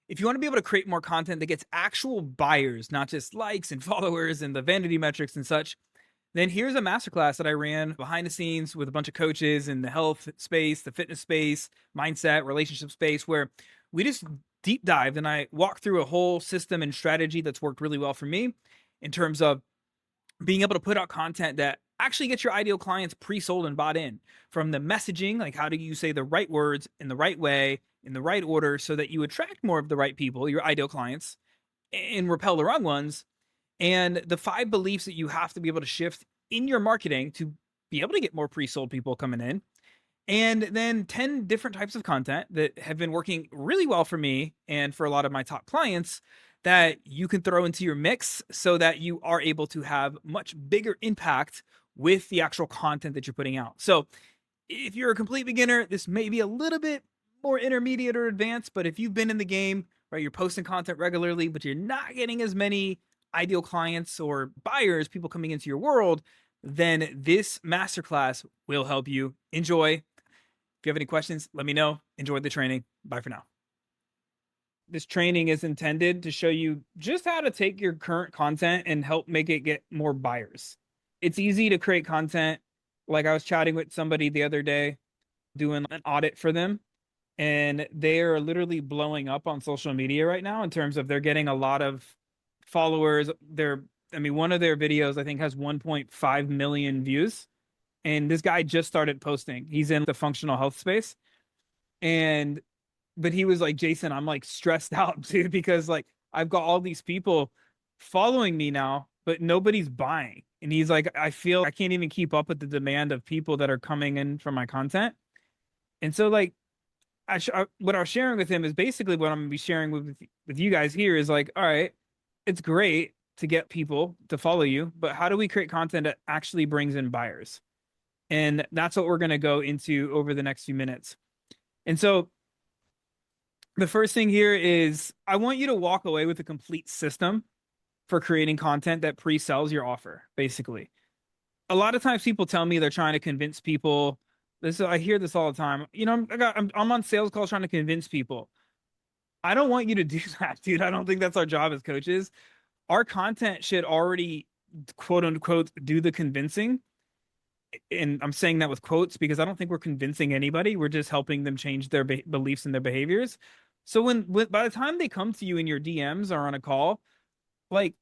If you want to be able to create more content that gets actual buyers, not just likes and followers and the vanity metrics and such, then here's a masterclass that I ran behind the scenes with a bunch of coaches in the health space, the fitness space, mindset, relationship space, where we just deep dived and I walked through a whole system and strategy that's worked really well for me in terms of being able to put out content that actually gets your ideal clients pre-sold and bought in, from the messaging, like how do you say the right words in the right way in the right order so that you attract more of the right people, your ideal clients, and repel the wrong ones, and the 5 beliefs that you have to be able to shift in your marketing to be able to get more pre-sold people coming in, and then 10 different types of content that have been working really well for me and for a lot of my top clients that you can throw into your mix so that you are able to have much bigger impact with the actual content that you're putting out. So, if you're a complete beginner, this may be a little bit more intermediate or advanced, but if you've been in the game, right, you're posting content regularly, but you're not getting as many ideal clients or buyers, people coming into your world, then this masterclass will help you. Enjoy. If you have any questions, let me know. Enjoy the training. Bye for now. This training is intended to show you just how to take your current content and help make it get more buyers. It's easy to create content. Like I was chatting with somebody the other day doing an audit for them, and they are literally blowing up on social media right now in terms of they're getting a lot of followers. One of their videos I think has 1.5 million views, and this guy just started posting. He's in the functional health space, and but he was like, Jason, I'm like stressed out, dude, because like I've got all these people following me now, but nobody's buying. And he's like, I feel I can't even keep up with the demand of people that are coming in from my content. And so like what I was sharing with him is basically what I'm gonna be sharing with you guys here is like, all right, it's great to get people to follow you, but how do we create content that actually brings in buyers? And that's what we're gonna go into over the next few minutes. And so the first thing here is I want you to walk away with a complete system for creating content that pre-sells your offer, basically. A lot of times people tell me they're trying to convince people. I hear this all the time. You know, I'm on sales calls trying to convince people. I don't want you to do that, dude. I don't think that's our job as coaches. Our content should already quote unquote do the convincing. And I'm saying that with quotes because I don't think we're convincing anybody. We're just helping them change their beliefs and their behaviors. So when by the time they come to you in your DMs or on a call, like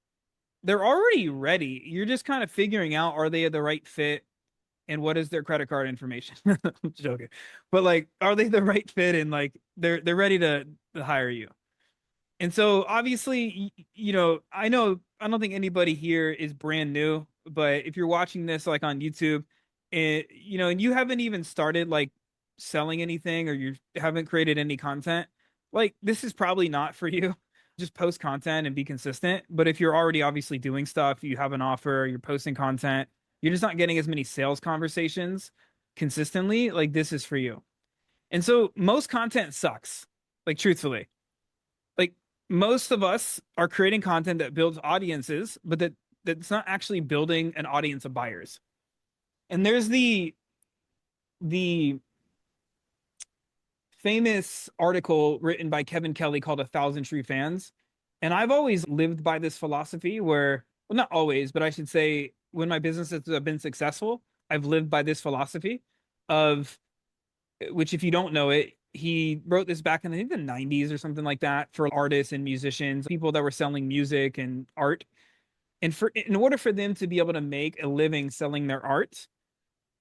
they're already ready. You're just kind of figuring out, are they the right fit and what is their credit card information? I'm joking. But like, are they the right fit and like they're ready to hire you. And so obviously, I know I don't think anybody here is brand new, but if you're watching this like on YouTube, and you haven't even started like selling anything or you haven't created any content, like this is probably not for you. Just post content and be consistent. But if you're already obviously doing stuff, you have an offer, you're posting content, you're just not getting as many sales conversations consistently, like this is for you. And so most content sucks, like truthfully. Like most of us are creating content that builds audiences, but that's not actually building an audience of buyers. And there's the famous article written by Kevin Kelly called A Thousand True Fans. And I've always lived by this philosophy where, well, not always, but I should say when my businesses have been successful, I've lived by this philosophy of which, if you don't know it, he wrote this back in, I think, the 90s or something like that for artists and musicians, people that were selling music and art. And in order for them to be able to make a living selling their art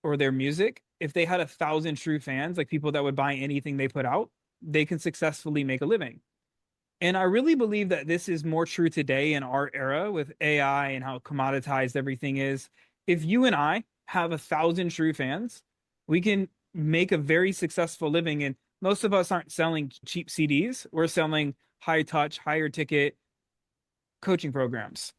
or their music, if they had 1,000 true fans, like people that would buy anything they put out, they can successfully make a living. And I really believe that this is more true today in our era with AI and how commoditized everything is. If you and I have 1,000 true fans, we can make a very successful living. And most of us aren't selling cheap CDs. We're selling high touch, higher ticket coaching programs.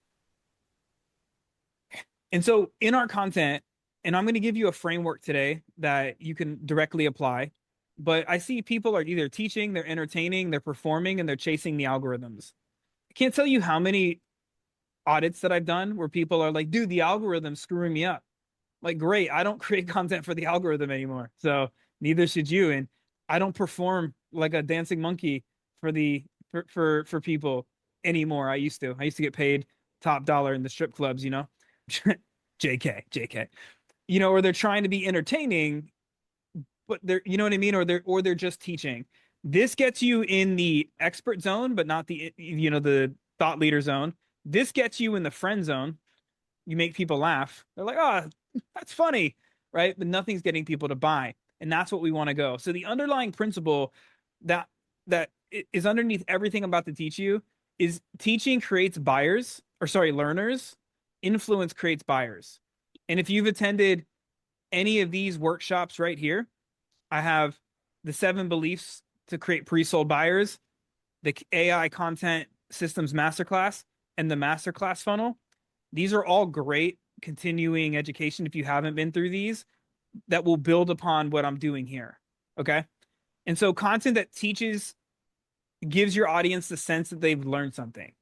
And so in our content, and I'm going to give you a framework today that you can directly apply. But I see people are either teaching, they're entertaining, they're performing, and they're chasing the algorithms. I can't tell you how many audits that I've done where people are like, dude, the algorithm's screwing me up. Like, great, I don't create content for the algorithm anymore. So neither should you. And I don't perform like a dancing monkey for for people anymore. I used to get paid top dollar in the strip clubs, you know. JK, JK. You know, or they're trying to be entertaining, but they're, you know what I mean, or they're just teaching. This gets you in the expert zone, but not the, you know, the thought leader zone. This gets you in the friend zone. You make people laugh. They're like, "Oh, that's funny," right? But nothing's getting people to buy, and that's what we want to go. So the underlying principle that that is underneath everything I'm about to teach you is teaching creates buyers, or sorry, learners. Influence creates buyers. And if you've attended any of these workshops right here, I have the 7 beliefs to create pre-sold buyers, the AI content systems masterclass, and the masterclass funnel. These are all great continuing education if you haven't been through these that will build upon what I'm doing here. Okay. And so content that teaches gives your audience the sense that they've learned something.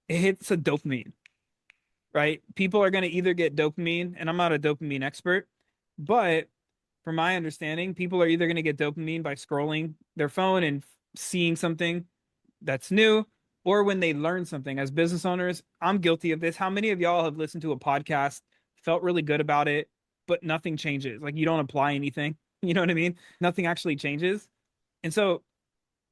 It hits a dopamine, right? People are going to either get dopamine, and I'm not a dopamine expert, but from my understanding, people are either going to get dopamine by scrolling their phone and seeing something that's new, or when they learn something. As business owners, I'm guilty of this. How many of y'all have listened to a podcast, felt really good about it, but nothing changes? Like you don't apply anything. You know what I mean? Nothing actually changes. And so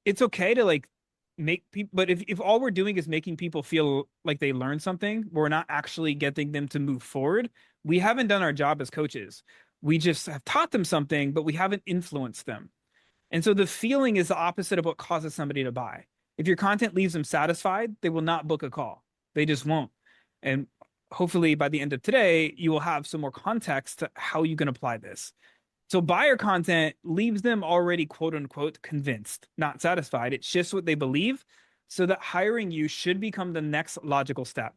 it's okay to like make people, but if all we're doing is making people feel like they learned something, but we're not actually getting them to move forward, we haven't done our job as coaches. We just have taught them something, but we haven't influenced them. And so the feeling is the opposite of what causes somebody to buy. If your content leaves them satisfied, they will not book a call. They just won't. And hopefully by the end of today, you will have some more context to how you can apply this. So buyer content leaves them already quote unquote convinced, not satisfied. It shifts what they believe so that hiring you should become the next logical step.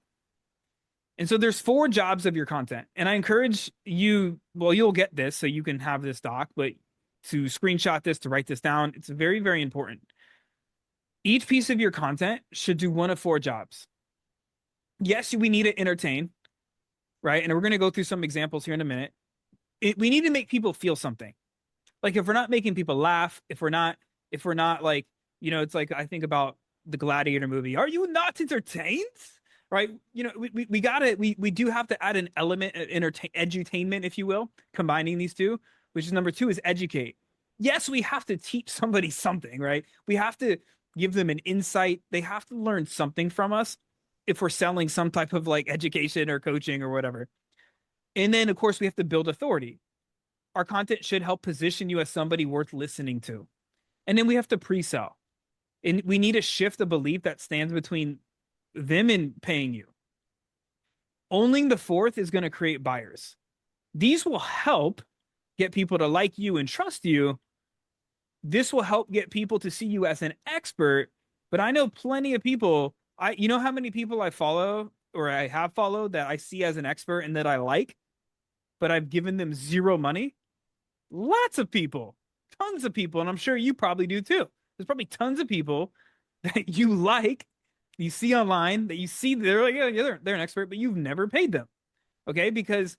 And so there's 4 jobs of your content. And I encourage you, well, you'll get this so you can have this doc, but to screenshot this, to write this down, it's very, very important. Each piece of your content should do one of 4 jobs. Yes, we need to entertain, right? And we're going to go through some examples here in a minute. We need to make people feel something. Like if we're not making people laugh, if we're not like, you know, it's like I think about the Gladiator movie. Are you not entertained? Right? You know, we do have to add an element of edutainment, if you will, combining these two, which is number 2 is educate. Yes, we have to teach somebody something, right? We have to give them an insight. They have to learn something from us if we're selling some type of like education or coaching or whatever. And then, of course, we have to build authority. Our content should help position you as somebody worth listening to. And then we have to pre-sell. And we need to shift the belief that stands between them and paying you. Owning the 4th is going to create buyers. These will help get people to like you and trust you. This will help get people to see you as an expert. But I know plenty of people, you know how many people I follow or I have followed that I see as an expert and that I like, but I've given them 0 money? Lots of people, tons of people, and I'm sure you probably do too. There's probably tons of people that you like, you see online, that you see they're like, yeah, they're an expert, but you've never paid them. Okay, because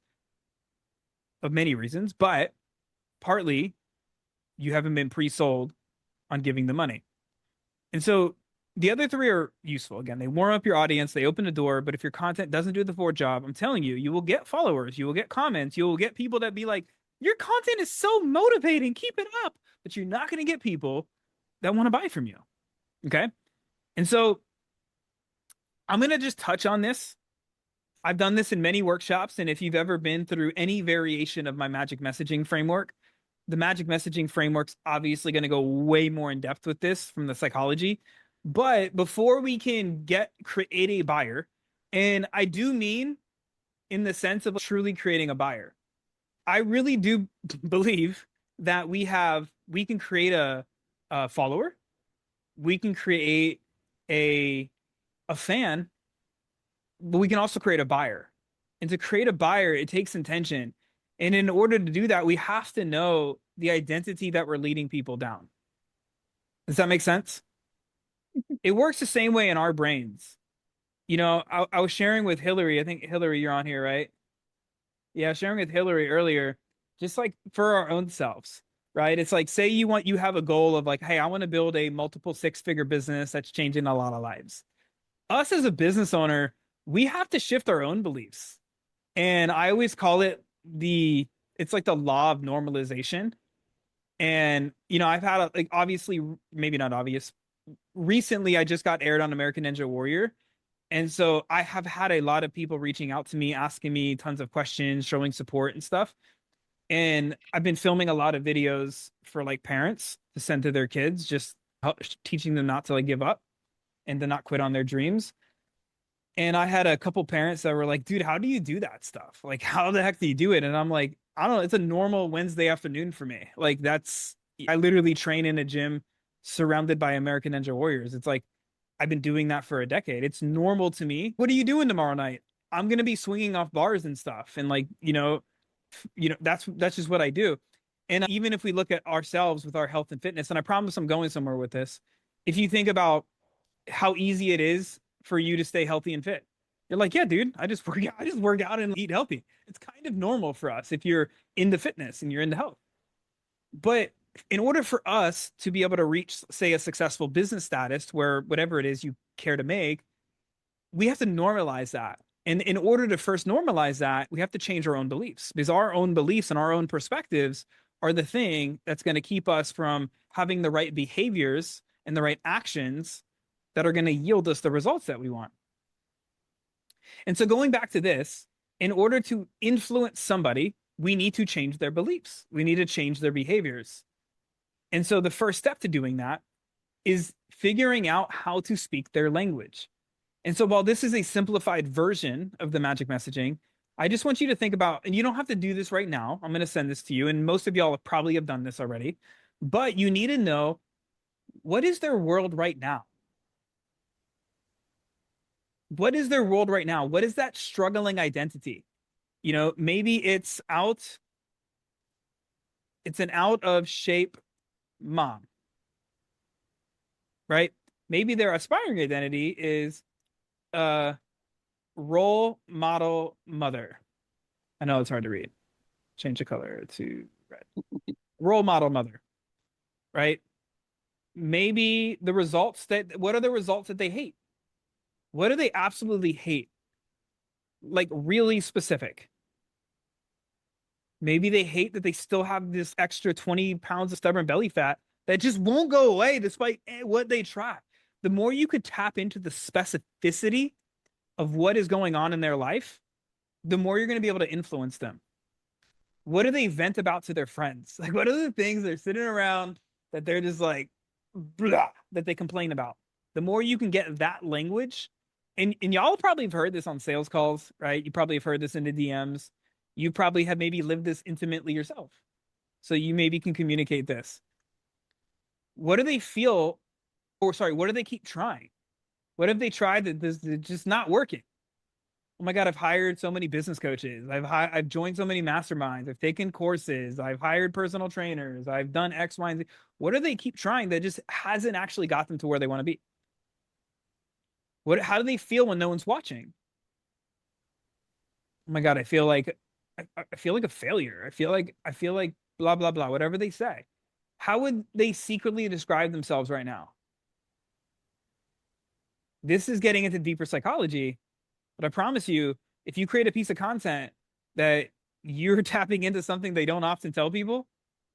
of many reasons, but partly you haven't been pre-sold on giving the money. And so the other 3 are useful. Again, they warm up your audience, they open the door, but if your content doesn't do the 4th job, I'm telling you, you will get followers, you will get comments, you will get people that be like, your content is so motivating, keep it up. But you're not going to get people that want to buy from you. Okay. And so I'm going to just touch on this. I've done this in many workshops. And if you've ever been through any variation of my magic messaging framework, the magic messaging framework's obviously going to go way more in depth with this from the psychology. But before we can create a buyer, and I do mean in the sense of truly creating a buyer, I really do believe that we can create a follower, we can create a fan, but we can also create a buyer. And to create a buyer, it takes intention. And in order to do that, we have to know the identity that we're leading people down. Does that make sense? It works the same way in our brains. You know, I was sharing with Hillary. I think Hillary, you're on here, right? Yeah, sharing with Hillary earlier, just like for our own selves, right? It's like, say you have a goal of like, hey, I want to build a multiple six-figure business that's changing a lot of lives. Us as a business owner, we have to shift our own beliefs. And I always call it it's like the law of normalization. And, I've had like, obviously, maybe not obvious. Recently, I just got aired on American Ninja Warrior. And so I have had a lot of people reaching out to me, asking me tons of questions, showing support and stuff. And I've been filming a lot of videos for like parents to send to their kids, just teaching them not to like give up and to not quit on their dreams. And I had a couple parents that were like, dude, how do you do that stuff? Like, how the heck do you do it? And I'm like, I don't know. It's a normal Wednesday afternoon for me. Like, I literally train in a gym surrounded by American Ninja Warriors. It's like, I've been doing that for a decade. It's normal to me. What are you doing tomorrow night? I'm going to be swinging off bars and stuff. And like, that's just what I do. And even if we look at ourselves with our health and fitness, and I promise I'm going somewhere with this, if you think about how easy it is for you to stay healthy and fit. You're like, yeah, dude, I just work out and eat healthy. It's kind of normal for us if you're into fitness and you're into health. But in order for us to be able to reach, say, a successful business status where whatever it is you care to make, we have to normalize that. And in order to first normalize that, we have to change our own beliefs because our own beliefs and our own perspectives are the thing that's going to keep us from having the right behaviors and the right actions that are going to yield us the results that we want. And so going back to this, in order to influence somebody, we need to change their beliefs. We need to change their behaviors. And so the first step to doing that is figuring out how to speak their language. And so while this is a simplified version of the magic messaging, I just want you to think about, and you don't have to do this right now. I'm going to send this to you. And most of y'all probably have done this already, but you need to know, what is their world right now? What is their world right now? What is that struggling identity? Maybe it's an out of shape mom, right? Maybe their aspiring identity is role model mother. I know it's hard to read. Change the color to red. Role model mother, right? Maybe what are the results that they hate? What do they absolutely hate? Like really specific. Maybe they hate that they still have this extra 20 pounds of stubborn belly fat that just won't go away despite what they try. The more you could tap into the specificity of what is going on in their life, the more you're going to be able to influence them. What do they vent about to their friends? Like, what are the things they're sitting around that they're just like, blah, that they complain about? The more you can get that language, and y'all probably have heard this on sales calls, right? You probably have heard this in the DMs. You probably have maybe lived this intimately yourself. So you maybe can communicate this. What do they feel, or sorry, what do they keep trying? What have they tried that this is just not working? Oh my God, I've hired so many business coaches. I've joined so many masterminds. I've taken courses. I've hired personal trainers. I've done X, Y, and Z. What do they keep trying that just hasn't actually got them to where they want to be? How do they feel when no one's watching? Oh my God, I feel like a failure. I feel like blah blah blah, whatever they say. How would they secretly describe themselves right now? This is getting into deeper psychology, but I promise you, if you create a piece of content that you're tapping into something they don't often tell people,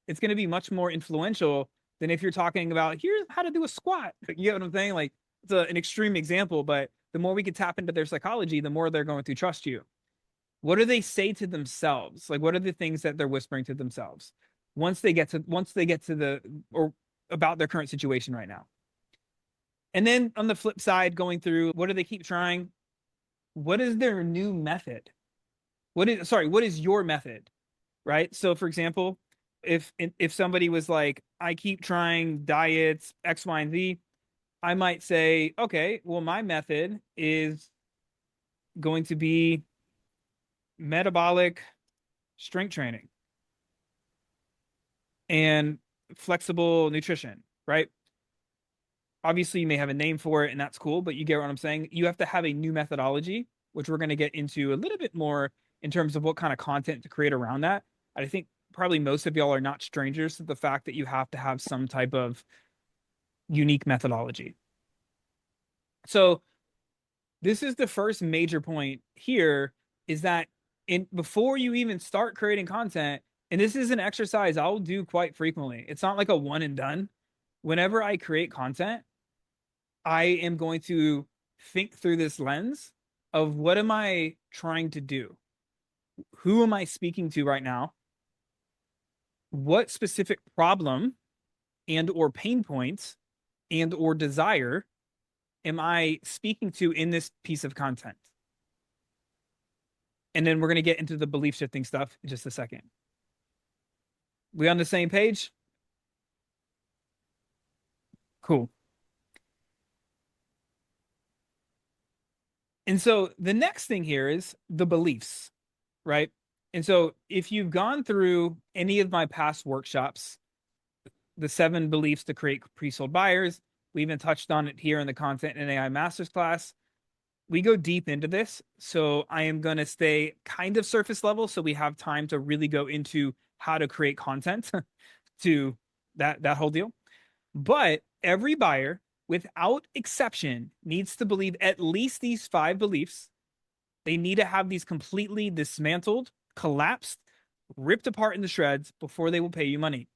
it's going to be much more influential than if you're talking about here's how to do a squat. You get what I'm saying? Like it's an extreme example, but the more we can tap into their psychology, the more they're going to trust you. What do they say to themselves? Like what are the things that they're whispering to themselves once they get to or about their current situation right now? And then on the flip side, going through what do they keep trying? What is their new method? What is your method? Right? So for example, if somebody was like, I keep trying diets, X, Y, and Z, I might say, okay, well, my method is going to be metabolic strength training and flexible nutrition, right? Obviously, you may have a name for it, and that's cool, but you get what I'm saying. You have to have a new methodology, which we're going to get into a little bit more in terms of what kind of content to create around that. I think probably most of y'all are not strangers to the fact that you have to have some type of unique methodology. So this is the first major point here is that in before you even start creating content, and this is an exercise I'll do quite frequently. It's not like a one and done. Whenever I create content, I am going to think through this lens of what am I trying to do? Who am I speaking to right now? What specific problem and or pain points and or desire am I speaking to in this piece of content? And then we're going to get into the belief shifting stuff in just a second. We on the same page? Cool. And so the next thing here is the beliefs, right? And so if you've gone through any of my past workshops, the 7 beliefs to create pre-sold buyers, we even touched on it here in the Content and AI Masterclass. We go deep into this. So I am going to stay kind of surface level so we have time to really go into how to create content to that whole deal. But every buyer, without exception, needs to believe at least these 5 beliefs. They need to have these completely dismantled, collapsed, ripped apart into shreds before they will pay you money.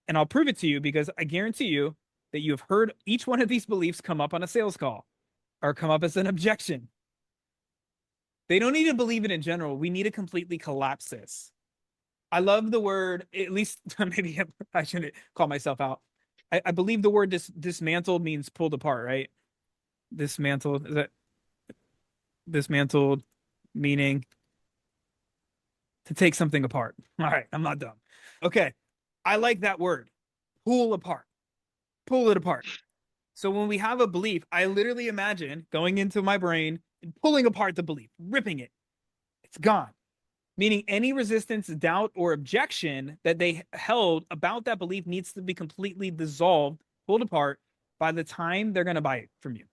And I'll prove it to you because I guarantee you that you have heard each one of these beliefs come up on a sales call or come up as an objection. They don't need to believe it in general. We need to completely collapse this. I love the word, at least maybe I shouldn't call myself out. I believe the word dismantled means pulled apart, right? Dismantled, is that dismantled meaning to take something apart. All right, I'm not dumb. Okay, I like that word. Pull apart. Pull it apart. So when we have a belief, I literally imagine going into my brain and pulling apart the belief, ripping it. It's gone. Meaning any resistance, doubt, or objection that they held about that belief needs to be completely dissolved, pulled apart by the time they're going to buy it from you.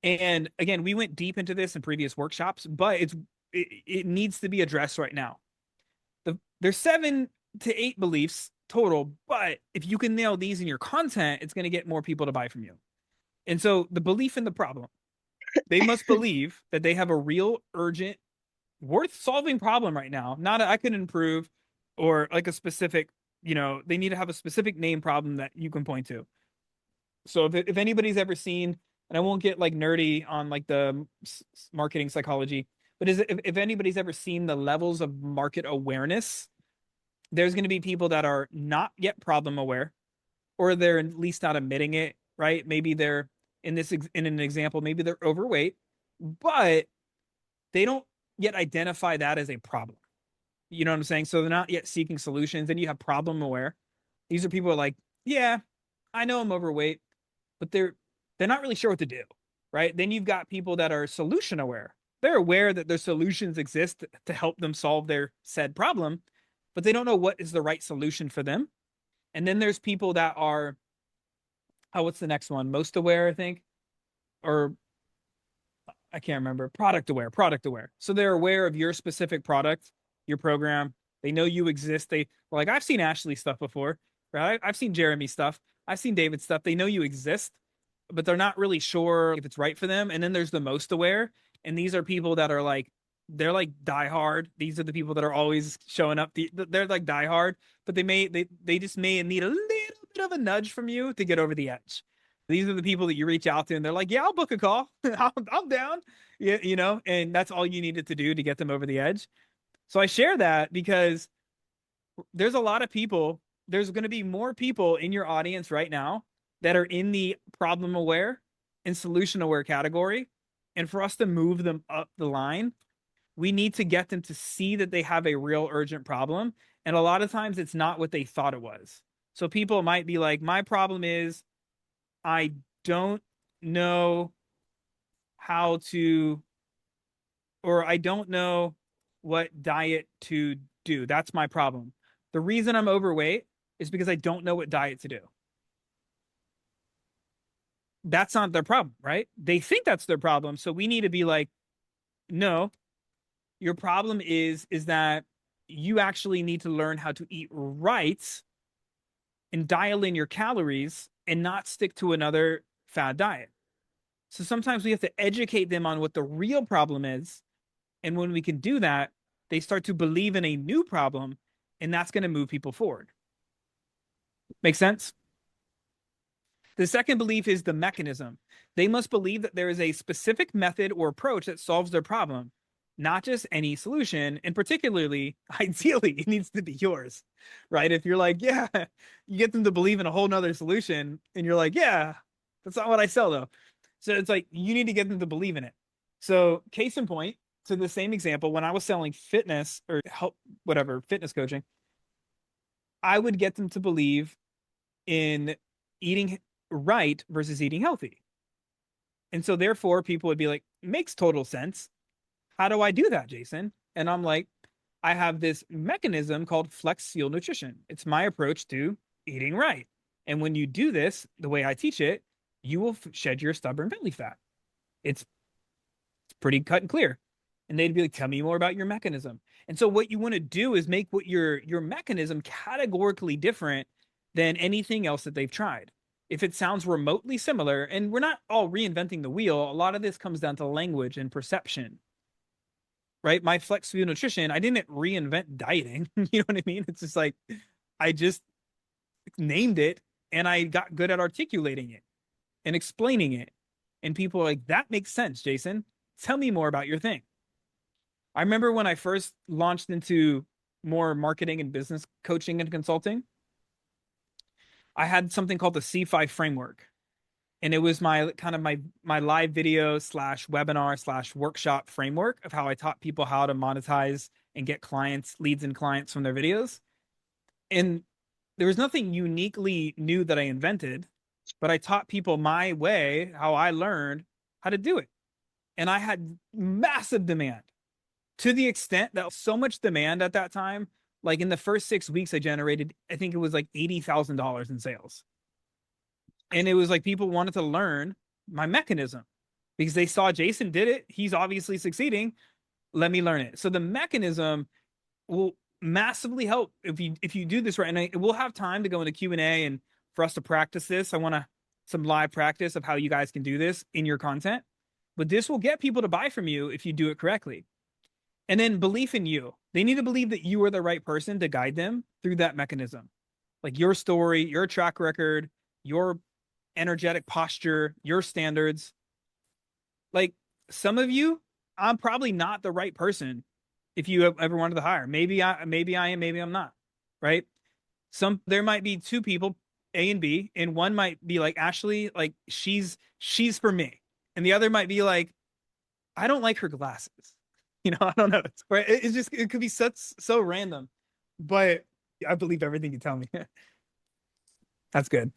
And again, we went deep into this in previous workshops, but it needs to be addressed right now. There's 7 to 8 beliefs total, but if you can nail these in your content, it's going to get more people to buy from you. And so the belief in the problem, they must believe that they have a real, urgent, worth solving problem right now. Not I can improve or like a specific, they need to have a specific name problem that you can point to. So if anybody's ever seen, and I won't get like nerdy on like the marketing psychology, but if anybody's ever seen the levels of market awareness, there's going to be people that are not yet problem aware, or they're at least not admitting it, right? Maybe they're in an example, maybe they're overweight, but they don't yet identify that as a problem. You know what I'm saying? So they're not yet seeking solutions. Then you have problem aware. These are people who are like, yeah, I know I'm overweight, but they're not really sure what to do, right? Then you've got people that are solution aware. They're aware that their solutions exist to help them solve their said problem, but they don't know what is the right solution for them. And then there's people that are, what's the next one? Most aware, I think, or I can't remember. Product aware. So they're aware of your specific product, your program. They know you exist. Like, I've seen Ashley stuff before, right? I've seen Jeremy stuff. I've seen David stuff. They know you exist, but they're not really sure if it's right for them. And then there's the most aware. And these are people that are like, they're like diehard. These are the people that are always showing up. They're like diehard, but they just may need a little bit of a nudge from you to get over the edge. These are the people that you reach out to and they're like, yeah, I'll book a call. I'm down. Yeah, and that's all you needed to do to get them over the edge. So I share that because there's a lot of people, there's going to be more people in your audience right now that are in the problem aware and solution aware category. And for us to move them up the line, we need to get them to see that they have a real urgent problem. And a lot of times it's not what they thought it was. So people might be like, my problem is I don't know how to, or I don't know what diet to do. That's my problem. The reason I'm overweight is because I don't know what diet to do. That's not their problem, right? They think that's their problem. So we need to be like, no, your problem is that you actually need to learn how to eat right and dial in your calories and not stick to another fad diet. So sometimes we have to educate them on what the real problem is. And when we can do that, they start to believe in a new problem, and that's going to move people forward. Make sense? The second belief is the mechanism. They must believe that there is a specific method or approach that solves their problem, not just any solution. And particularly, ideally, it needs to be yours, right? If you're like, yeah, you get them to believe in a whole nother solution, and you're like, yeah, that's not what I sell though. So it's like you need to get them to believe in it. So, case in point, to the same example, when I was selling fitness or help, whatever, fitness coaching, I would get them to believe in eating right versus eating healthy. And so therefore people would be like, makes total sense. How do I do that, Jason? And I'm like, I have this mechanism called flex fuel nutrition. It's my approach to eating right. And when you do this, the way I teach it, you will shed your stubborn belly fat. It's pretty cut and clear. And they'd be like, tell me more about your mechanism. And so what you want to do is make what your mechanism categorically different than anything else that they've tried. If it sounds remotely similar, and we're not all reinventing the wheel, a lot of this comes down to language and perception, right? My flex fuel nutrition, I didn't reinvent dieting. You know what I mean? It's just like I just named it and I got good at articulating it and explaining it. And people are like, that makes sense, Jason. Tell me more about your thing. I remember when I first launched into more marketing and business coaching and consulting, I had something called the C5 framework. And it was my kind of my live video slash webinar slash workshop framework of how I taught people how to monetize and get clients, leads and clients from their videos. And there was nothing uniquely new that I invented, but I taught people my way, how I learned how to do it. And I had massive demand, to the extent that so much demand at that time, like in the first 6 weeks, I generated, I think it was like $80,000 in sales. And it was like people wanted to learn my mechanism because they saw Jason did it. He's obviously succeeding. Let me learn it. So the mechanism will massively help if you do this right. And we'll have time to go into Q&A and for us to practice this. I want to some live practice of how you guys can do this in your content. But this will get people to buy from you if you do it correctly. And then belief in you. They need to believe that you are the right person to guide them through that mechanism. Like your story, your track record, your energetic posture, your standards. Like some of you, I'm probably not the right person if you ever wanted to hire. Maybe I am, maybe I'm not. Right? There might be two people, A and B, and one might be like Ashley, like she's for me. And the other might be like, I don't like her glasses. You know, I don't know. It's just it could be so random. But I believe everything you tell me. That's good.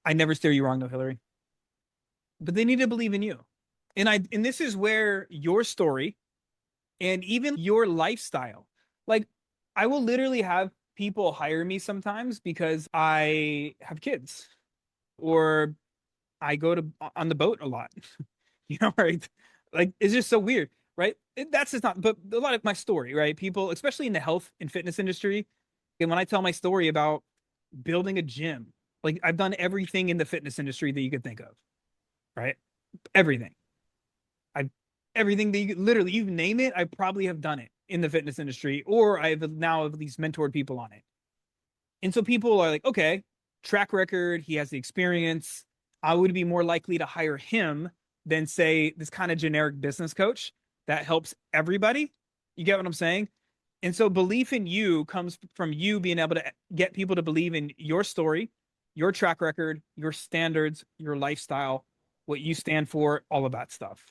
I never steer you wrong though, Hillary. But they need to believe in you. And this is where your story and even your lifestyle, like I will literally have people hire me sometimes because I have kids or I go to on the boat a lot. You know, right? Like it's just so weird, right? That's just not, but a lot of my story, right? People, especially in the health and fitness industry, and when I tell my story about building a gym, like I've done everything in the fitness industry that you could think of, right? Everything. I've everything that you literally you name it, I probably have done it in the fitness industry, or I've now at least mentored people on it. And so people are like, okay, track record, he has the experience. I would be more likely to hire him than say this kind of generic business coach that helps everybody. You get what I'm saying? And so belief in you comes from you being able to get people to believe in your story, your track record, your standards, your lifestyle, what you stand for, all of that stuff.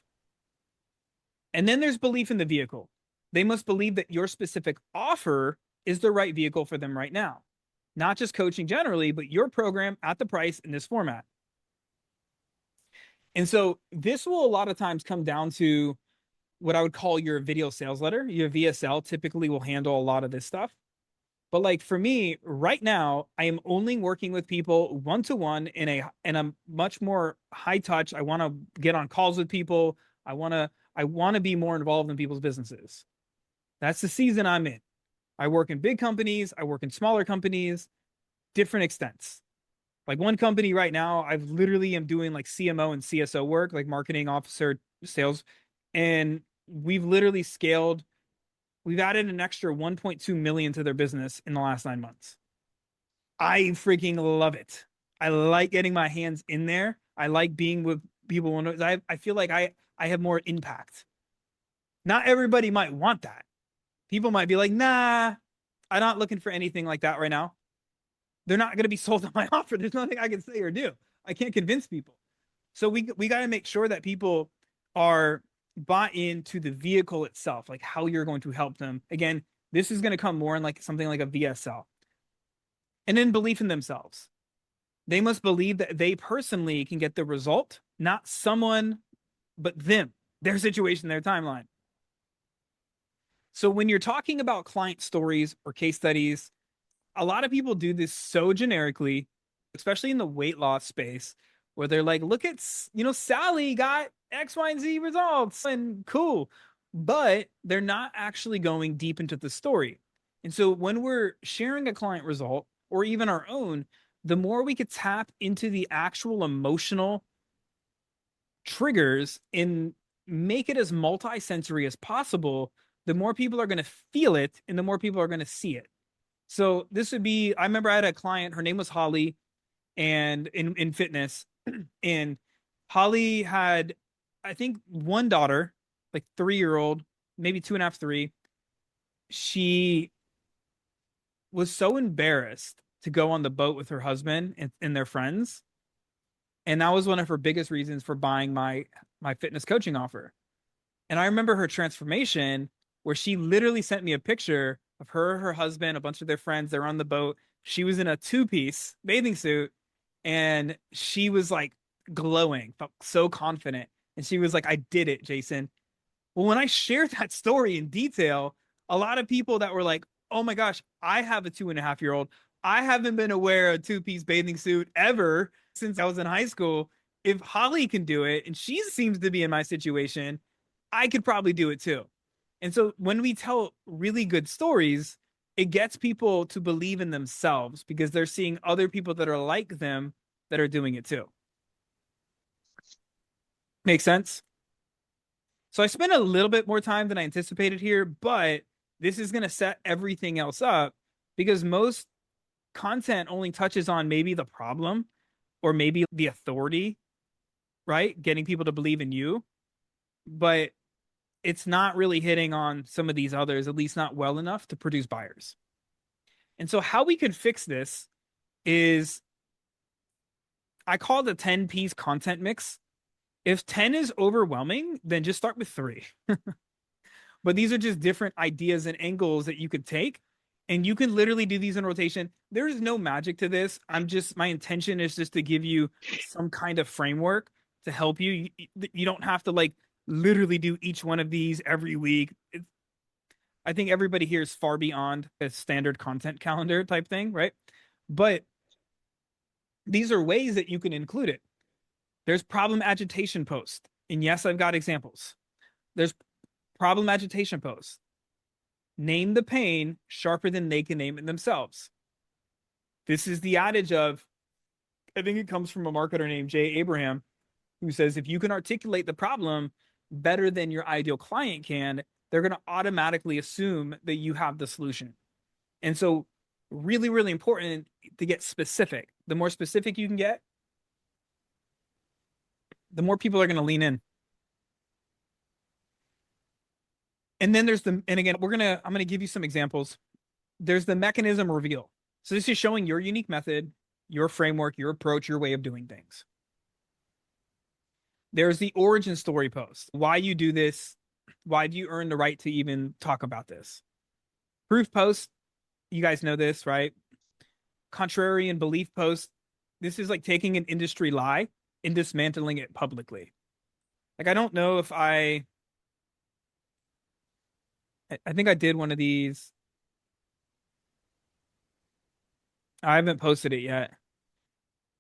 And then there's belief in the vehicle. They must believe that your specific offer is the right vehicle for them right now. Not just coaching generally, but your program at the price in this format. And so this will a lot of times come down to what I would call your video sales letter. Your VSL typically will handle a lot of this stuff. But like for me right now, I am only working with people one-to-one in a much more high touch. I want to get on calls with people. I want to be more involved in people's businesses. That's the season I'm in. I work in big companies, I work in smaller companies, different extents. Like one company right now, I've literally am doing like CMO and CSO work, like marketing officer, sales, and we've literally scaled. We've added an extra 1.2 million to their business in the last 9 months. I freaking love it. I like getting my hands in there. I like being with people. I feel like I have more impact. Not everybody might want that. People might be like, nah, I'm not looking for anything like that right now. They're not going to be sold on my offer. There's nothing I can say or do. I can't convince people. So we got to make sure that people are bought into the vehicle itself, like how you're going to help them. Again, this is going to come more in like something like a VSL. And then belief in themselves. They must believe that they personally can get the result, not someone, but them, their situation, their timeline. So when you're talking about client stories or case studies, a lot of people do this so generically, especially in the weight loss space, where they're like, look at, Sally got X, Y, and Z results and cool. But they're not actually going deep into the story. And so when we're sharing a client result or even our own, the more we could tap into the actual emotional triggers and make it as multi-sensory as possible, the more people are going to feel it and the more people are going to see it. So this would be, I remember I had a client, her name was Holly, and in fitness, and Holly had, I think, one daughter, like 3 year old, maybe two and a half, three. She was so embarrassed to go on the boat with her husband and their friends. And that was one of her biggest reasons for buying my fitness coaching offer. And I remember her transformation where she literally sent me a picture of her, her husband, a bunch of their friends. They're on the boat. She was in a two-piece bathing suit and she was like glowing, felt so confident. And she was like, I did it, Jason. Well, when I shared that story in detail, a lot of people that were like, oh my gosh, I have a 2.5 year old. I haven't been aware of a two-piece bathing suit ever since I was in high school. If Holly can do it, and she seems to be in my situation, I could probably do it too. And so when we tell really good stories, it gets people to believe in themselves because they're seeing other people that are like them that are doing it too. Make sense? So I spent a little bit more time than I anticipated here, but this is going to set everything else up because most content only touches on maybe the problem or maybe the authority, right? Getting people to believe in you, but it's not really hitting on some of these others, at least not well enough to produce buyers. And so how we can fix this is I call it the 10 piece content mix. If 10 is overwhelming, then just start with 3. But these are just different ideas and angles that you could take. And you can literally do these in rotation. There's no magic to this. My intention is just to give you some kind of framework to help you. You don't have to like literally do each one of these every week. I think everybody here is far beyond a standard content calendar type thing, right? But these are ways that you can include it. There's problem agitation post. And yes, I've got examples. There's problem agitation post. Name the pain sharper than they can name it themselves. This is the adage of, I think it comes from a marketer named Jay Abraham, who says if you can articulate the problem better than your ideal client can, they're going to automatically assume that you have the solution. And so, really, really important to get specific. The more specific you can get, the more people are going to lean in. And then and again, I'm going to give you some examples. There's the mechanism reveal. So this is showing your unique method, your framework, your approach, your way of doing things. There's the origin story post. Why you do this? Why do you earn the right to even talk about this? Proof post. You guys know this, right? Contrarian belief post. This is like taking an industry lie and dismantling it publicly. Like, I don't know if I think I did one of these. I haven't posted it yet,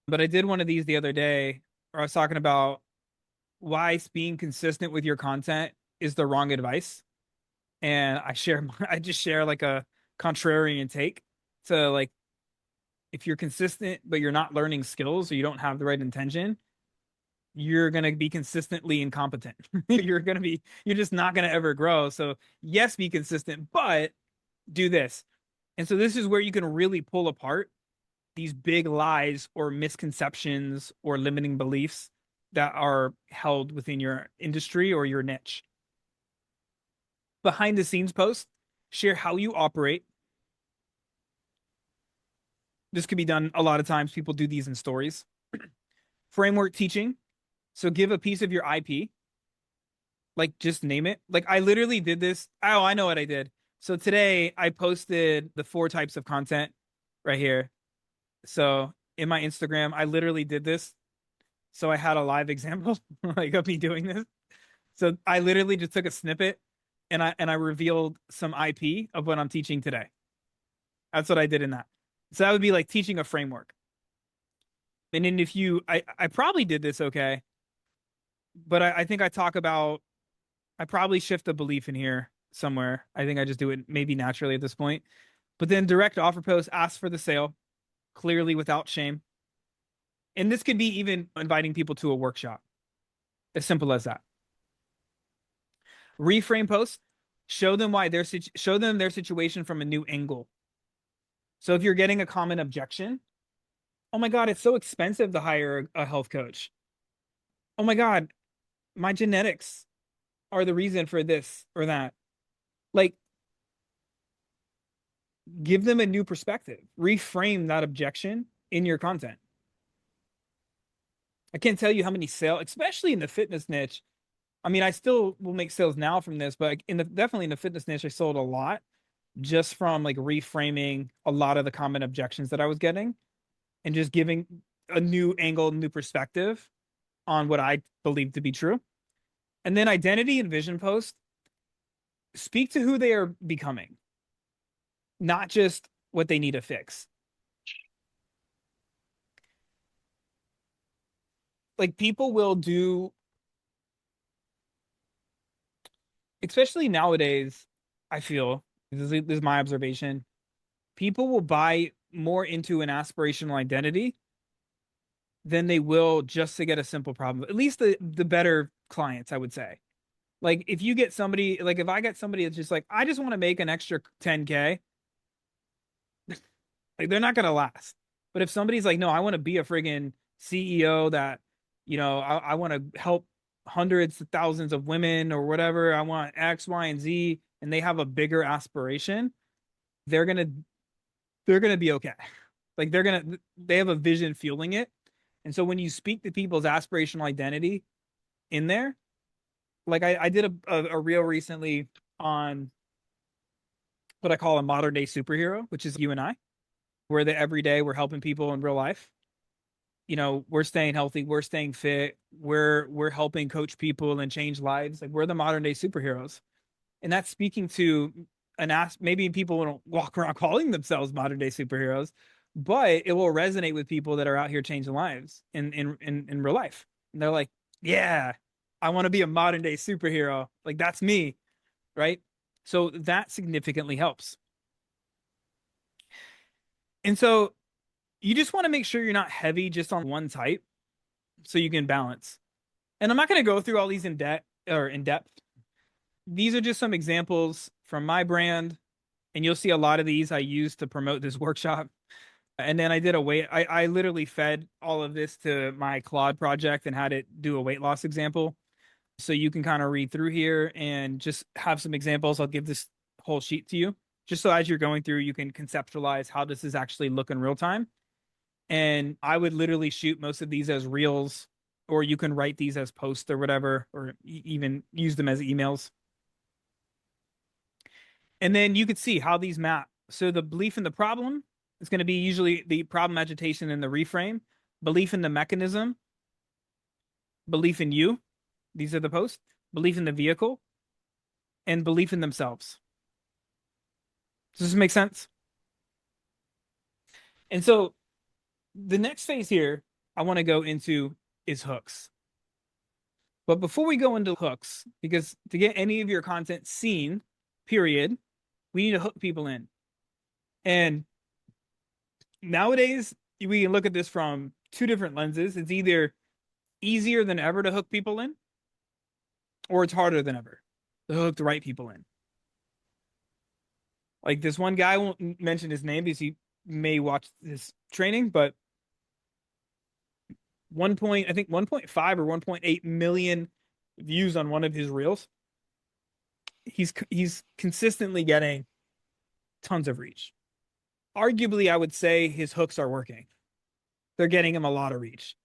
but I did one of these the other day where I was talking about why being consistent with your content is the wrong advice. and I just share like a contrarian take to like if you're consistent but you're not learning skills or you don't have the right intention, you're going to be consistently incompetent. You're just not going to ever grow. So, yes, be consistent, but do this. And so, this is where you can really pull apart these big lies or misconceptions or limiting beliefs that are held within your industry or your niche. Behind the scenes post, share how you operate. This could be done a lot of times. People do these in stories. Framework teaching. So give a piece of your IP, like just name it. Like I literally did this. Oh, I know what I did. So today I posted the 4 types of content right here. So in my Instagram, I literally did this. So I had a live example like of me doing this. So I literally just took a snippet and I revealed some IP of what I'm teaching today. That's what I did in that. So that would be like teaching a framework. And then if you I probably did this okay, but I think I talk about I probably shift a belief in here somewhere. I think I just do it maybe naturally at this point. But then direct offer post, ask for the sale, clearly without shame. And this could be even inviting people to a workshop, as simple as that. Reframe post, show them show them their situation from a new angle. So if you're getting a common objection, oh my God, it's so expensive to hire a health coach. Oh my God, my genetics are the reason for this or that. Like, give them a new perspective, reframe that objection in your content. I can't tell you how many sales, especially in the fitness niche. I mean, I still will make sales now from this, but definitely in the fitness niche, I sold a lot just from like reframing a lot of the common objections that I was getting and just giving a new angle, new perspective on what I believe to be true. And then identity and vision post, speak to who they are becoming, not just what they need to fix. Like people will do, especially nowadays, I feel this is my observation. People will buy more into an aspirational identity than they will just to get a simple problem. At least the better clients, I would say. Like if you get somebody, like if I get somebody that's just like, I just want to make an extra 10K, like they're not gonna last. But if somebody's like, no, I want to be a friggin' CEO that, I want to help hundreds of thousands of women or whatever, I want X, Y, and Z, and they have a bigger aspiration, they're gonna they're gonna be okay. Like they have a vision fueling it. And so when you speak to people's aspirational identity in there, like I did a reel recently on what I call a modern day superhero, which is you and I, where the every day we're helping people in real life. We're staying healthy, we're staying fit, we're helping coach people and change lives. Like we're the modern day superheroes. And that's speaking to maybe people don't walk around calling themselves modern day superheroes, but it will resonate with people that are out here changing lives in real life. And they're like, yeah, I want to be a modern day superhero. Like that's me, right? So that significantly helps. And so you just want to make sure you're not heavy just on one type so you can balance. And I'm not going to go through all these in depth. These are just some examples from my brand, and you'll see a lot of these I use to promote this workshop. And then I literally fed all of this to my Claude project and had it do a weight loss example. So you can kind of read through here and just have some examples. I'll give this whole sheet to you just so as you're going through, you can conceptualize how this is actually look in real time. And I would literally shoot most of these as reels, or you can write these as posts or whatever, or even use them as emails. And then you could see how these map. So the belief in the problem is going to be usually the problem agitation in the reframe, belief in the mechanism, belief in you. These are the posts, belief in the vehicle, and belief in themselves. Does this make sense? And so the next phase here I want to go into is hooks. But before we go into hooks, because to get any of your content seen, period. We need to hook people in. And nowadays, we can look at this from two different lenses. It's either easier than ever to hook people in, or it's harder than ever to hook the right people in. Like this one guy, I won't mention his name because he may watch this training, but I think 1.5 or 1.8 million views on one of his reels. He's consistently getting tons of reach. Arguably, I would say his hooks are working. They're getting him a lot of reach.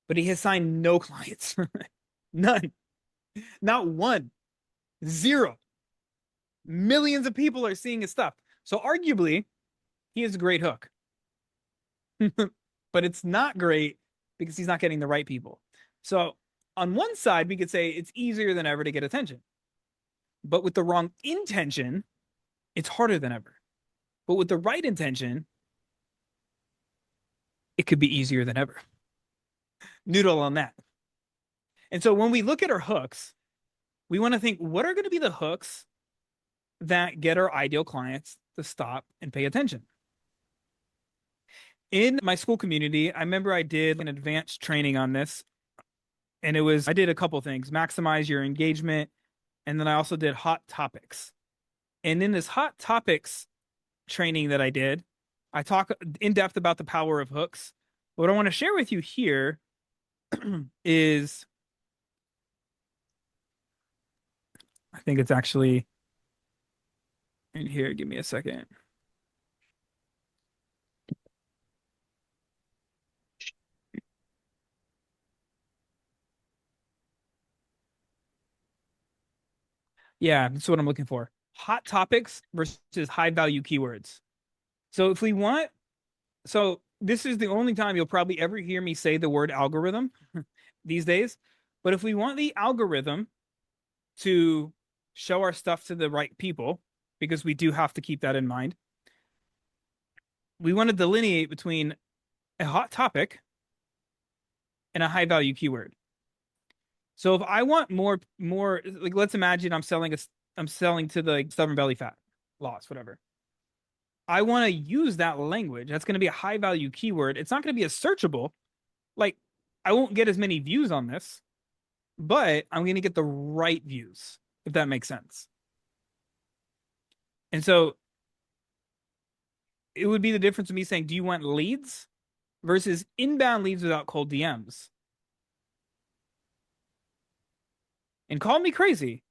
But he has signed no clients. None. Not one. Zero. Millions of people are seeing his stuff. So arguably, he has a great hook. But it's not great because he's not getting the right people. So on one side, we could say it's easier than ever to get attention. But with the wrong intention, it's harder than ever. But with the right intention, it could be easier than ever. Noodle on that. And so when we look at our hooks, we want to think, what are going to be the hooks that get our ideal clients to stop and pay attention? In my school community, I remember I did an advanced training on this. And I did a couple things: maximize your engagement. And then I also did hot topics. And in this hot topics training that I did, I talk in depth about the power of hooks. What I want to share with you here is, I think it's actually in here. Give me a second. Yeah, that's what I'm looking for. Hot topics versus high value keywords. So this is the only time you'll probably ever hear me say the word algorithm these days. But if we want the algorithm to show our stuff to the right people, because we do have to keep that in mind, we want to delineate between a hot topic and a high value keyword. So if I want more, like, let's imagine I'm selling to the stubborn belly fat loss, whatever. I want to use that language. That's going to be a high value keyword. It's not going to be as searchable. Like, I won't get as many views on this, but I'm going to get the right views, if that makes sense. And so it would be the difference of me saying, do you want leads versus inbound leads without cold DMs? And call me crazy.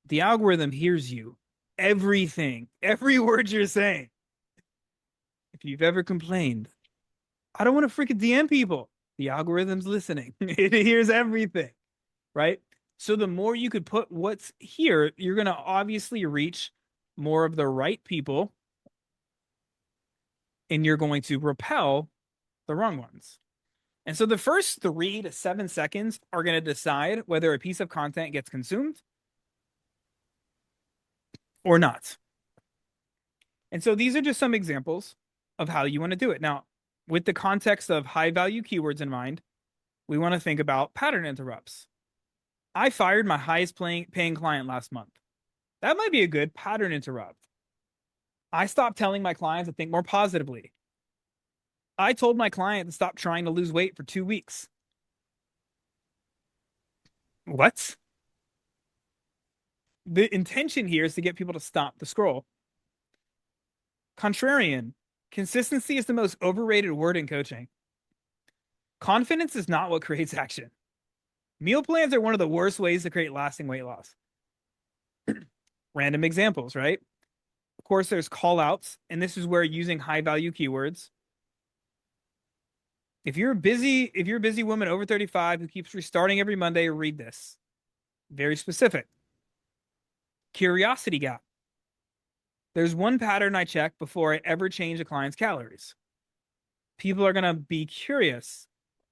The algorithm hears you. Everything, every word you're saying. If you've ever complained, I don't want to freaking DM people, the algorithm's listening. It hears everything, right? So the more you could put what's here, you're going to obviously reach more of the right people, and you're going to repel the wrong ones. And so the first 3 to 7 seconds are going to decide whether a piece of content gets consumed or not. And so these are just some examples of how you want to do it. Now, with the context of high value keywords in mind, we want to think about pattern interrupts. I fired my highest paying client last month. That might be a good pattern interrupt. I stopped telling my clients to think more positively. I told my client to stop trying to lose weight for 2 weeks. What? The intention here is to get people to stop the scroll. Contrarian. Consistency is the most overrated word in coaching. Confidence is not what creates action. Meal plans are one of the worst ways to create lasting weight loss. Random examples, right? Of course, there's call outs, and this is where using high value keywords. If you're a busy woman over 35 who keeps restarting every Monday, read this. Very specific. Curiosity gap. There's one pattern I check before I ever change a client's calories. People are going to be curious.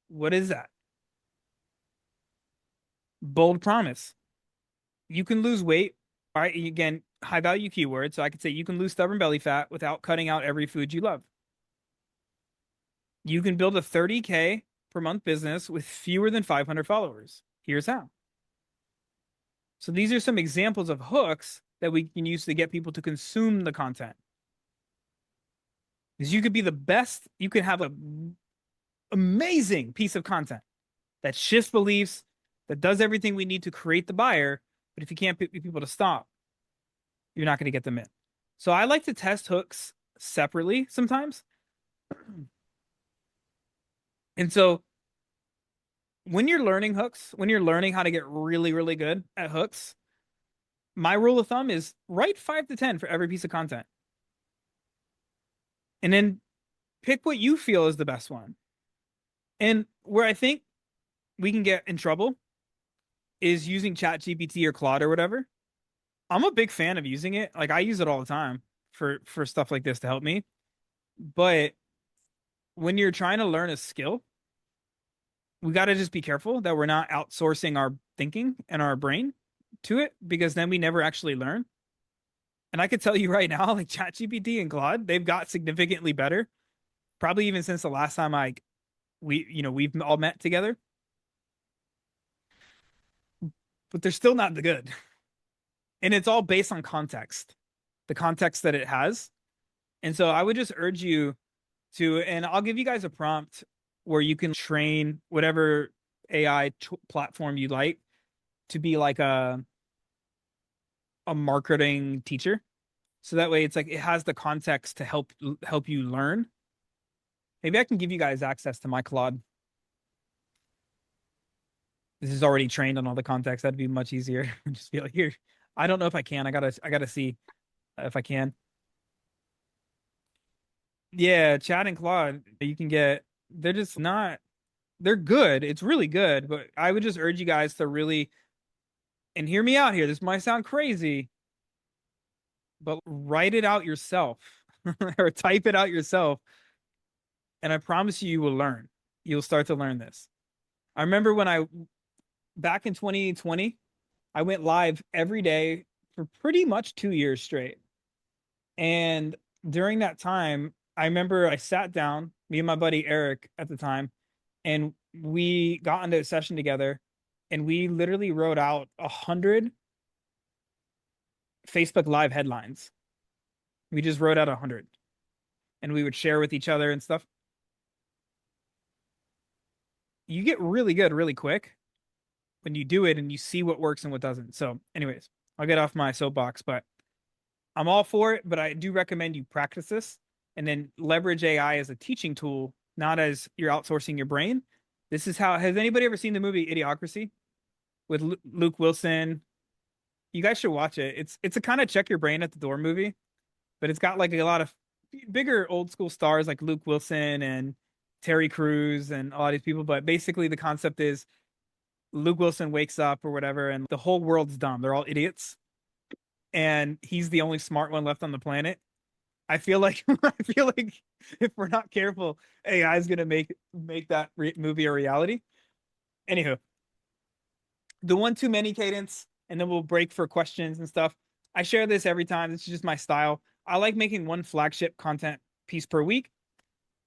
What is that? Bold promise. You can lose weight. All right, again, high value keyword. So I could say you can lose stubborn belly fat without cutting out every food you love. You can build a 30K per month business with fewer than 500 followers. Here's how. So these are some examples of hooks that we can use to get people to consume the content. Because you could be the best, you could have an amazing piece of content that shifts beliefs, that does everything we need to create the buyer. But if you can't get people to stop, you're not going to get them in. So I like to test hooks separately sometimes. And so when you're learning hooks, when you're learning how to get really, really good at hooks, my rule of thumb is write 5 to 10 for every piece of content. And then pick what you feel is the best one. And where I think we can get in trouble is using ChatGPT or Claude or whatever. I'm a big fan of using it. Like I use it all the time for stuff like this to help me. But when you're trying to learn a skill, we got to just be careful that we're not outsourcing our thinking and our brain to it because then we never actually learn. And I could tell you right now, like ChatGPT and Claude, they've got significantly better, probably even since the last time we've all met together, but they're still not the good. And it's all based on context, the context that it has. And so I would just urge you to, and I'll give you guys a prompt where you can train whatever AI platform you like to be like a marketing teacher. So that way it's like it has the context to help you learn. Maybe I can give you guys access to my Claude. This is already trained on all the context. That'd be much easier. Just be like, here. I don't know if I can. I gotta see if I can. Yeah, Chad and Claude, you can get they're just not they're good. It's really good, but I would just urge you guys to really and hear me out here. This might sound crazy, but write it out yourself or type it out yourself, and I promise you, you will learn. You'll start to learn this. I remember when I back in 2020, I went live every day for pretty much 2 years straight. And during that time, I remember I sat down, me and my buddy Eric at the time, and we got into a session together and we literally wrote out 100 Facebook Live headlines. We just wrote out 100 and we would share with each other and stuff. You get really good really quick when you do it and you see what works and what doesn't. So, anyways, I'll get off my soapbox, but I'm all for it. But I do recommend you practice this and then leverage AI as a teaching tool, not as you're outsourcing your brain. This is how, has anybody ever seen the movie Idiocracy with Luke Wilson? You guys should watch it. It's a kind of check your brain at the door movie, but it's got like a lot of bigger old school stars like Luke Wilson and Terry Crews and a lot of these people. But basically, the concept is Luke Wilson wakes up or whatever, and the whole world's dumb. They're all idiots, and he's the only smart one left on the planet. I feel like I feel like if we're not careful, AI is gonna make that movie a reality. Anywho, the one too many cadence, and then we'll break for questions and stuff. I share this every time. This is just my style. I like making one flagship content piece per week,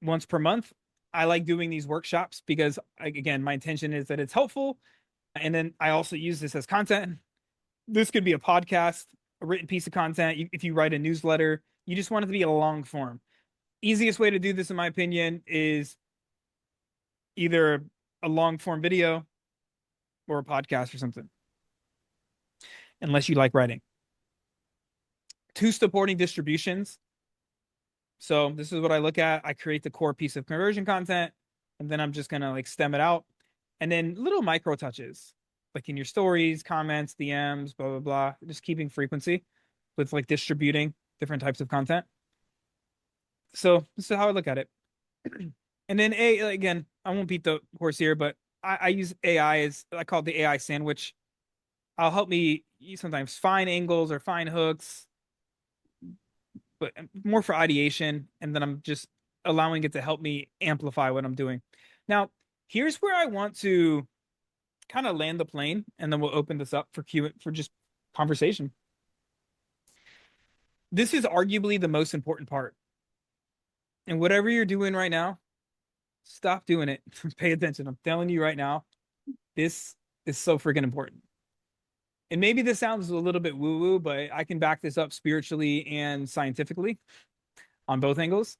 once per month. I like doing these workshops because, again, my intention is that it's helpful. And then I also use this as content. This could be a podcast, a written piece of content. If you write a newsletter, you just want it to be a long form. Easiest way to do this, in my opinion, is either a long form video or a podcast or something, unless you like writing. 2 supporting distributions. So this is what I look at. I create the core piece of conversion content, and then I'm just gonna like stem it out. And then little micro touches, like in your stories, comments, DMs, blah, blah, blah. Just keeping frequency with like distributing different types of content. So this is how I look at it. And then again, I won't beat the horse here, but I use AI as I call it the AI sandwich. I'll help me sometimes find angles or find hooks, but more for ideation. And then I'm just allowing it to help me amplify what I'm doing. Now, here's where I want to kind of land the plane, and then we'll open this up for just conversation. This is arguably the most important part. And whatever you're doing right now, stop doing it. Pay attention. I'm telling you right now, this is so freaking important. and maybe this sounds a little bit woo woo, but I can back this up spiritually and scientifically on both angles,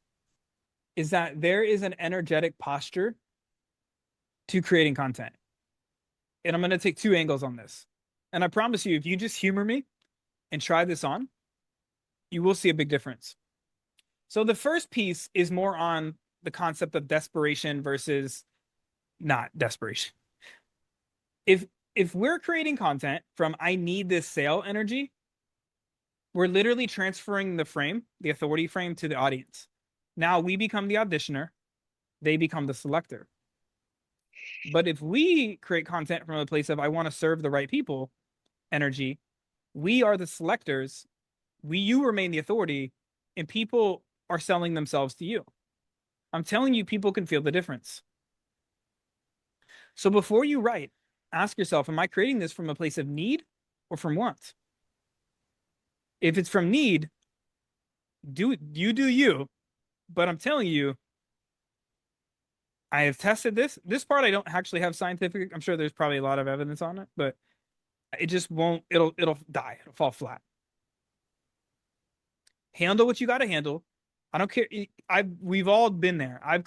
is that there is an energetic posture to creating content. And I'm going to take two angles on this. And I promise you, if you just humor me and try this on, you will see a big difference. So the first piece is more on the concept of desperation versus not desperation. If we're creating content from I need this sale energy, we're literally transferring the frame, the authority frame, to the audience. Now we become the auditioner, they become the selector. But if we create content from a place of I want to serve the right people energy, we are the selectors, you remain the authority, and people are selling themselves to you. I'm telling you, people can feel the difference. So before you write, ask yourself, am I creating this from a place of need or from want? If it's from need, do you. But I'm telling you, I have tested this. This part I don't actually have scientific. I'm sure there's probably a lot of evidence on it, but it just won't. It'll die. It'll fall flat. Handle what you got to handle. I don't care. We've all been there. I've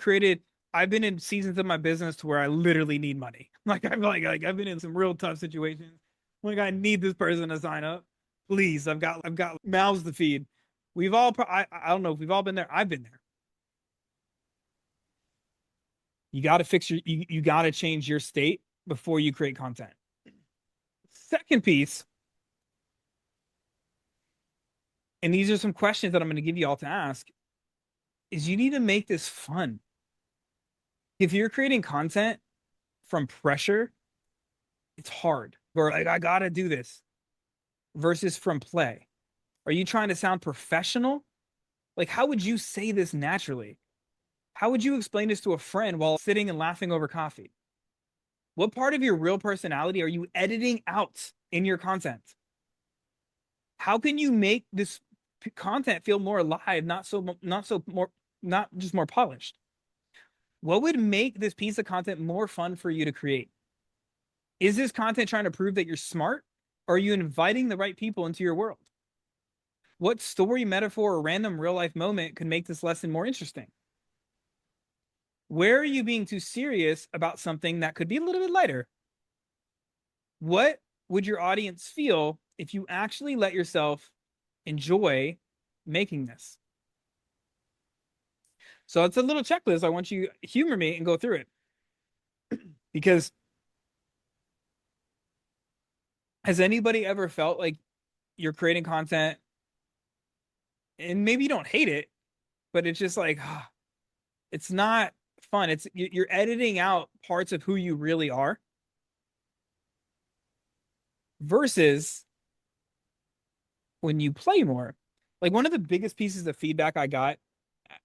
been in seasons of my business to where I literally need money. I've been in some real tough situations. Like I need this person to sign up. Please, I've got mouths to feed. I don't know if we've all been there. I've been there. You got to you got to change your state before you create content. Second piece, and these are some questions that I'm going to give you all to ask, is you need to make this fun. If you're creating content from pressure, it's hard. Or like, I got to do this versus from play. Are you trying to sound professional? Like, how would you say this naturally? How would you explain this to a friend while sitting and laughing over coffee? What part of your real personality are you editing out in your content? How can you make this content feel more alive, not just more polished? What would make this piece of content more fun for you to create? Is this content trying to prove that you're smart, or are you inviting the right people into your world? What story, metaphor, or random real life moment could make this lesson more interesting? Where are you being too serious about something that could be a little bit lighter? What would your audience feel if you actually let yourself enjoy making this? So it's a little checklist. I want you to humor me and go through it. Because has anybody ever felt like you're creating content and maybe you don't hate it, but it's just like, it's not fun. You're editing out parts of who you really are versus when you play more. Like one of the biggest pieces of feedback I got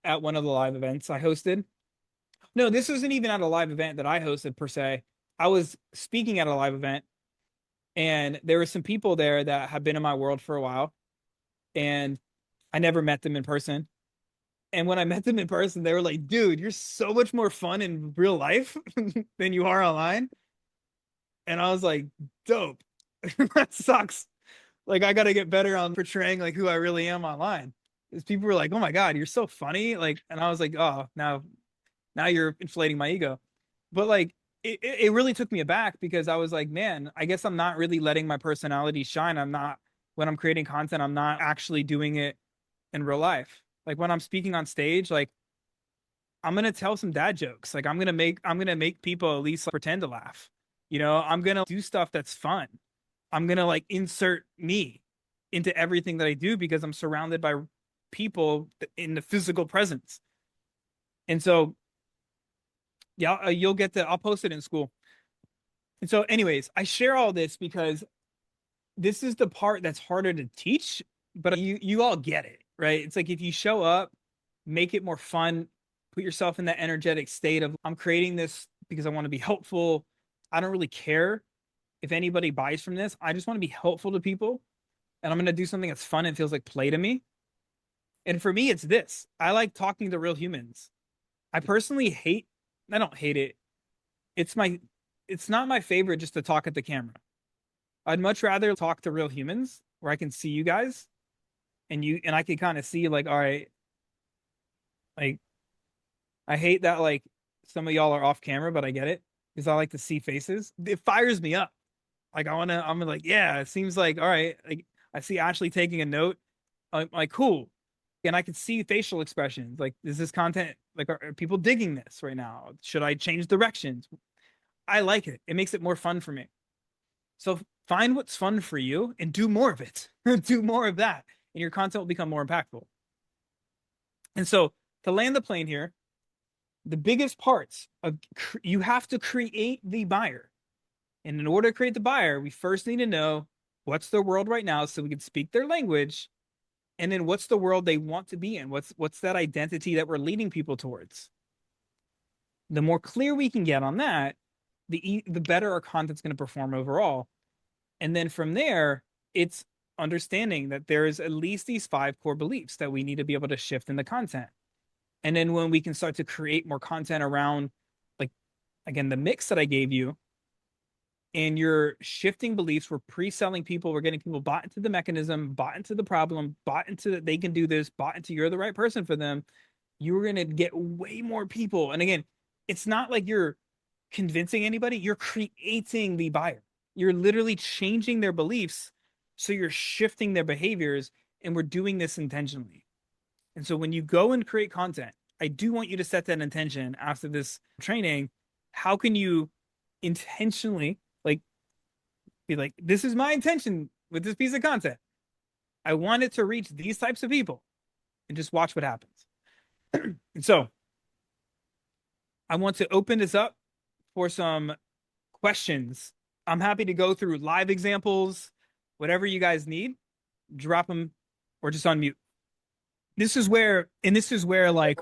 at one of the live events I hosted. No, this wasn't even at a live event that I hosted per se. I was speaking at a live event and there were some people there that have been in my world for a while and I never met them in person. And when I met them in person, they were like, dude, you're so much more fun in real life than you are online. And I was like, dope. That sucks. Like I gotta get better on portraying like who I really am online. Because people were like, oh my God, you're so funny. Like, and I was like, oh, now you're inflating my ego. But like it really took me aback because I was like, man, I guess I'm not really letting my personality shine. When I'm creating content, I'm not actually doing it in real life. Like when I'm speaking on stage, like I'm gonna tell some dad jokes. Like I'm gonna make people at least pretend to laugh. I'm gonna do stuff that's fun. I'm gonna like insert me into everything that I do because I'm surrounded by people in the physical presence. And so, yeah, I'll post it in school. And so, anyways, I share all this because this is the part that's harder to teach, but you all get it, right? It's like if you show up, make it more fun, put yourself in that energetic state of I'm creating this because I want to be helpful. I don't really care if anybody buys from this. I just want to be helpful to people. And I'm going to do something that's fun and feels like play to me. And for me, it's this. I like talking to real humans. I don't hate it. It's not my favorite just to talk at the camera. I'd much rather talk to real humans where I can see you guys and I can kind of see like, all right, like I hate that like some of y'all are off camera, but I get it because I like to see faces. It fires me up. Like I'm like, yeah, it seems like all right. Like I see Ashley taking a note. I'm like, cool. And I can see facial expressions. Like, is this content like are people digging this right now? Should I change directions? I like it. It makes it more fun for me. So find what's fun for you and do more of it. Do more of that, and your content will become more impactful. And so to land the plane here, the biggest parts of you have to create the buyer. And in order to create the buyer, we first need to know what's their world right now so we can speak their language. And then what's the world they want to be in? What's that identity that we're leading people towards? The more clear we can get on that, the better our content's going to perform overall. And then from there, it's understanding that there is at least these 5 core beliefs that we need to be able to shift in the content. And then when we can start to create more content around, like, again, the mix that I gave you, and you're shifting beliefs, we're pre-selling people, we're getting people bought into the mechanism, bought into the problem, bought into that they can do this, bought into you're the right person for them, you're going to get way more people. And again, it's not like you're convincing anybody, you're creating the buyer. You're literally changing their beliefs. So you're shifting their behaviors, and we're doing this intentionally. And so when you go and create content, I do want you to set that intention after this training. How can you intentionally like be like, this is my intention with this piece of content. I want it to reach these types of people, and just watch what happens. And so I want to open this up for some questions. I'm happy to go through live examples, whatever you guys need, drop them or just unmute. This is where like,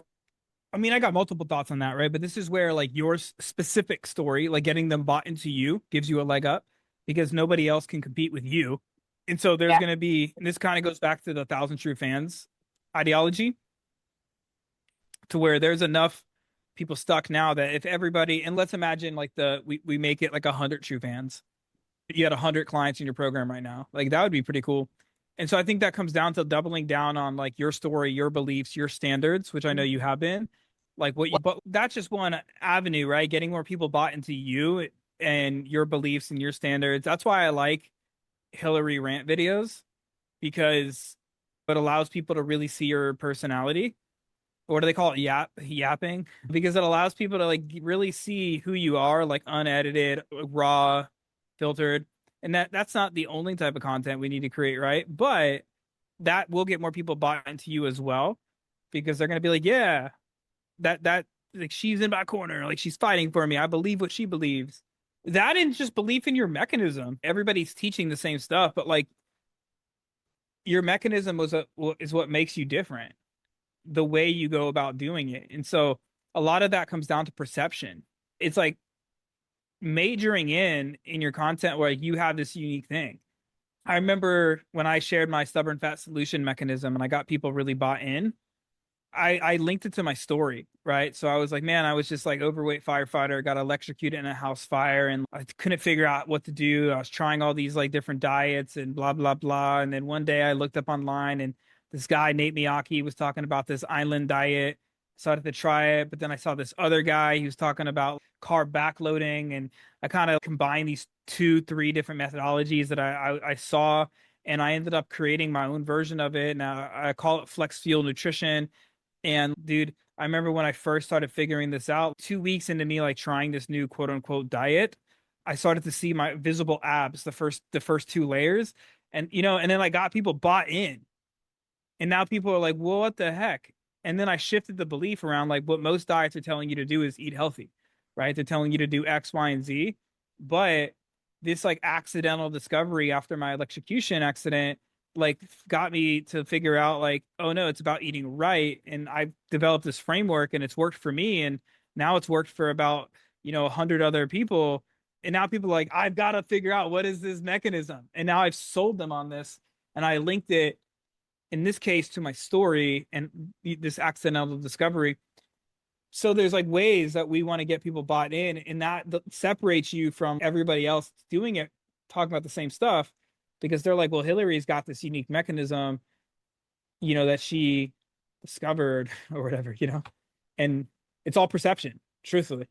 I mean, I got multiple thoughts on that, right? But this is where like your specific story, like getting them bought into you, gives you a leg up because nobody else can compete with you. And so there's going to be, and this kind of goes back to the 1,000 true fans ideology, to where there's enough people stuck now that if everybody, and let's imagine like we make it like 100 true fans, you had 100 clients in your program right now, like that would be pretty cool. And so I think that comes down to doubling down on like your story, your beliefs, your standards, which I know you have been like but that's just one avenue, right? Getting more people bought into you and your beliefs and your standards. That's why I like Hillary rant videos, because it allows people to really see your personality. Or do they call it yapping? Because it allows people to like really see who you are, like unedited, raw, filtered. And that's not the only type of content we need to create, right? But that will get more people bought into you as well, because they're gonna be like, yeah, that like she's in my corner, like she's fighting for me. I believe what she believes. That and just belief in your mechanism. Everybody's teaching the same stuff, but like your mechanism is what makes you different, the way you go about doing it. And so a lot of that comes down to perception. It's like majoring in your content where you have this unique thing. I remember when I shared my stubborn fat solution mechanism and I got people really bought in, I linked it to my story, right? So I was like, man, I was just like overweight firefighter, got electrocuted in a house fire, and I couldn't figure out what to do. I was trying all these like different diets and blah, blah, blah. And then one day I looked up online and this guy, Nate Miyake, was talking about this island diet. So I had to try it. But then I saw this other guy, he was talking about carb backloading. And I kind of combined these 2, 3 different methodologies that I saw. And I ended up creating my own version of it. Now I call it Flex Fuel Nutrition. And dude, I remember when I first started figuring this out, 2 weeks into me like trying this new quote unquote diet, I started to see my visible abs, the first 2 layers. And and then I got people bought in. And now people are like, well, what the heck? And then I shifted the belief around like what most diets are telling you to do is eat healthy, right? They're telling you to do X, Y, and Z. But this like accidental discovery after my electrocution accident like got me to figure out like, oh no, it's about eating right. And I've developed this framework and it's worked for me. And now it's worked for about, 100 other people. And now people are like, I've got to figure out what is this mechanism. And now I've sold them on this, and I linked it in this case to my story and this accidental discovery. So there's like ways that we want to get people bought in, and that separates you from everybody else doing it talking about the same stuff because they're like, well, Hillary's got this unique mechanism, that she discovered or whatever, and it's all perception, truthfully.